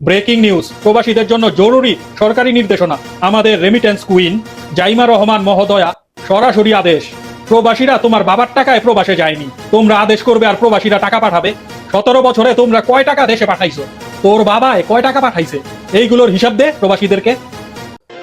Breaking news, প্রবাসীদের জন্য জরুরি সরকারি নির্দেশনা। আমাদের রেমিটেন্স কুইন জাইমা রহমান মহোদয়া সরাসরি আদেশ, প্রবাসীরা তোমার বাবার টাকায় প্রবাসে যায়নি, তোমরা আদেশ করবে আর প্রবাসীরা টাকা পাঠাবে। 17 বছরে তোমরা কয় টাকা দেশে পাঠাইছো, তোর বাবায় কয় টাকা পাঠাইছে, এইগুলোর হিসাব দে প্রবাসীদেরকে।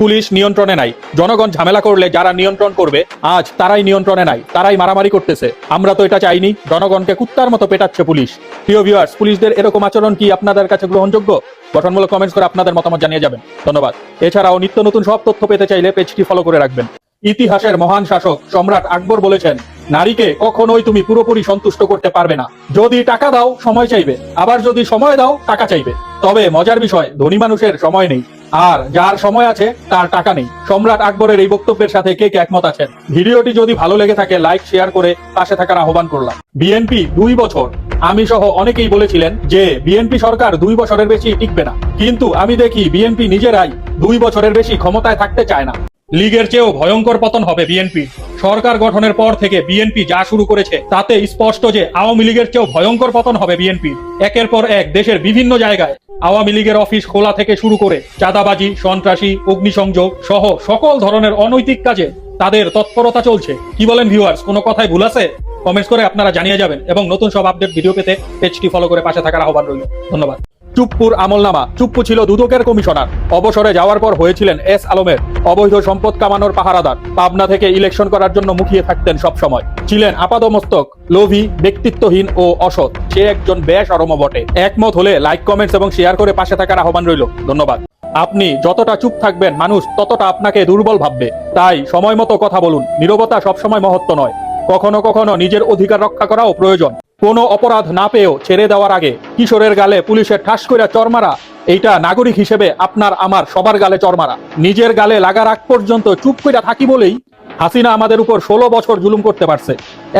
পুলিশ নিয়ন্ত্রণে নাই, জনগণ ঝামেলা করলে যারা নিয়ন্ত্রণ করবে আজ তারাই নিয়ন্ত্রণে নাই, তারাই মারামারি করতেছে। আমরা তো এটা চাইনি, জনগণকে কুত্তার মতো পেটাচ্ছে পুলিশ। প্রিয় ভিউয়ার্স, পুলিশদের এরকম আচরণ কি আপনাদের কাছে গ্রহণযোগ্য? গঠনমূলক কমেন্টস করে আপনাদের মতামত জানিয়ে যাবেন। ধন্যবাদ। এছাড়াও নিত্য নতুন সব তথ্য পেতে চাইলে পেজটি ফলো করে রাখবেন। ইতিহাসের মহান শাসক সম্রাট আকবর বলেছেন, নারীকে কখনোই তুমি পুরোপুরি সন্তুষ্ট করতে পারবে না। যদি টাকা দাও সময় চাইবে, আবার যদি সময় দাও টাকা চাইবে। তবে মজার বিষয়, ধনী মানুষের সময় নেই, আর যার সময় আছে তার টাকা নেই। সম্রাট আকবরের এই বক্তব্যের সাথে কে কে একমত আছেন? ভিডিওটি যদি ভালো লেগে থাকে লাইক শেয়ার করে পাশে থাকার আহ্বান করলাম। বিএনপি 2 বছর, আমি সহ অনেকেই বলেছিলেন যে বিএনপি সরকার 2 বছরের বেশি টিকবে না, কিন্তু আমি দেখি বিএনপি নিজেরাই 2 বছরের বেশি ক্ষমতায় থাকতে চায় না। লীগের চেয়েও ভয়ঙ্কর পতন হবে বিএনপি। সরকার গঠনের পর থেকে বিএনপি যা শুরু করেছে তাতে স্পষ্ট যে আওয়ামী লীগের চেয়েও ভয়ঙ্কর পতন হবে বিএনপি। একের পর এক দেশের বিভিন্ন জায়গায় আওয়ামী লীগের অফিস খোলা থেকে শুরু করে চাঁদাবাজি, সন্ত্রাসী, অগ্নিসংযোগ সহ সকল ধরনের অনৈতিক কাজে তাদের তৎপরতা চলছে। কি বলেন ভিউয়ার্স, কোনো কথায় ভুল আছে? কমেন্টস করে আপনারা জানিয়ে যাবেন এবং নতুন সব আপডেট ভিডিও পেতে পেজটি ফলো করে পাশে থাকার আহ্বান রইল। ধন্যবাদ। চুপ্পুর আমলনামা। চুপ্পু ছিল দুদকের কমিশনার, অবসরে যাওয়ার পর হয়েছিলেন এস আলমের অবৈধ সম্পদ কামানোর পাহারাদার। পাবনা থেকে ইলেকশন করার জন্য মুখিয়ে থাকতেন সব সময়, ছিলেন আপাদমস্তক লোভী, ব্যক্তিত্বহীন ও অসৎ। সে একজন বেশরম বটে। একমত হলে লাইক, কমেন্টস এবং শেয়ার করে পাশে থাকার আহ্বান রইল। ধন্যবাদ। আপনি যতটা চুপ থাকবেন মানুষ ততটা আপনাকে দুর্বল ভাববে, তাই সময় মতো কথা বলুন। নীরবতা সবসময় মহত্ব নয়, কখনো কখনো নিজের অধিকার রক্ষা করাও প্রয়োজন। কোনো অপরাধ না পেয়েও ছেড়ে দেওয়ার আগে কিশোরের গালে পুলিশের ঠাস করে চর মারা, এইটা নাগরিক হিসেবে আপনার আমার সবার গালে চর মারা। নিজের গালে লাগার আগ পর্যন্ত চুপ করে থাকি বলেই হাসিনা আমাদের উপর 16 বছর জুলুম করতে পারছে।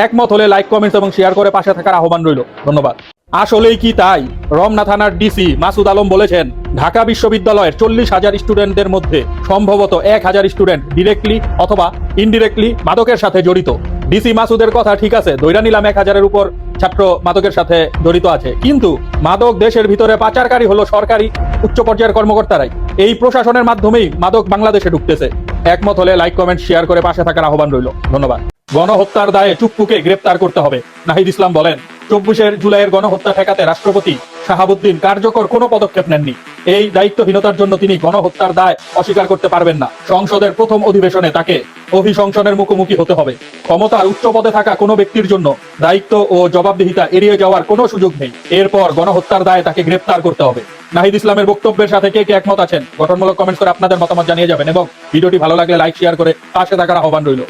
একমত হলে লাইক, কমেন্টস এবং শেয়ার করে পাশে থাকার আহ্বান রইল। ধন্যবাদ। আসলেই কি তাই? রমনা থানার ডিসি মাসুদ আলম বলেছেন, ঢাকা বিশ্ববিদ্যালয়ের 40,000 স্টুডেন্টদের মধ্যে সম্ভবত 1,000 স্টুডেন্ট ডিরেক্টলি অথবা ইনডিরেক্টলি মাদকের সাথে জড়িত। ডিসি মাসুদের কথা ঠিক আছে, ধইরা নিলাম 1,000-এর উপর ছাত্র মাদকের সাথে জড়িত আছে, কিন্তু মাদক দেশের ভিতরে পাচারকারী হলো সরকারি উচ্চ পর্যায়ের কর্মকর্তারাই। এই প্রশাসনের মাধ্যমেই মাদক বাংলাদেশে ঢুকতেছে। একমত হলে লাইক, কমেন্ট, শেয়ার করে পাশে থাকার আহ্বান রইল। ধন্যবাদ। গণহত্যার দায়ে চুপ্পুকে গ্রেপ্তার করতে হবে, নাহিদ ইসলাম বলেন। 24 জুলাইয়ের গণহত্যা ঠেকাতে রাষ্ট্রপতি শাহাবুদ্দিন কার্যকর কোনো পদক্ষেপ নেননি। এই দায়িত্বহীনতার জন্য তিনি গণহত্যার দায় অস্বীকার করতে পারবেন না। সংসদের প্রথম অধিবেশনে তাকে অভিশংসনের মুখোমুখি হতে হবে। ক্ষমতার উচ্চ পদে থাকা কোনো ব্যক্তির জন্য দায়িত্ব ও জবাবদিহিতা এড়িয়ে যাওয়ার কোনো সুযোগ নেই। এরপর গণহত্যার দায়ে তাকে গ্রেপ্তার করতে হবে। নাহিদ ইসলামের বক্তব্যের সাথে কে কে একমত আছেন? গঠনমূলক কমেন্টস করে আপনাদের মতামত জানিয়ে যাবেন এবং ভিডিওটি ভালো লাগলে লাইক, শেয়ার করে পাশে থাকার আহ্বান রইল।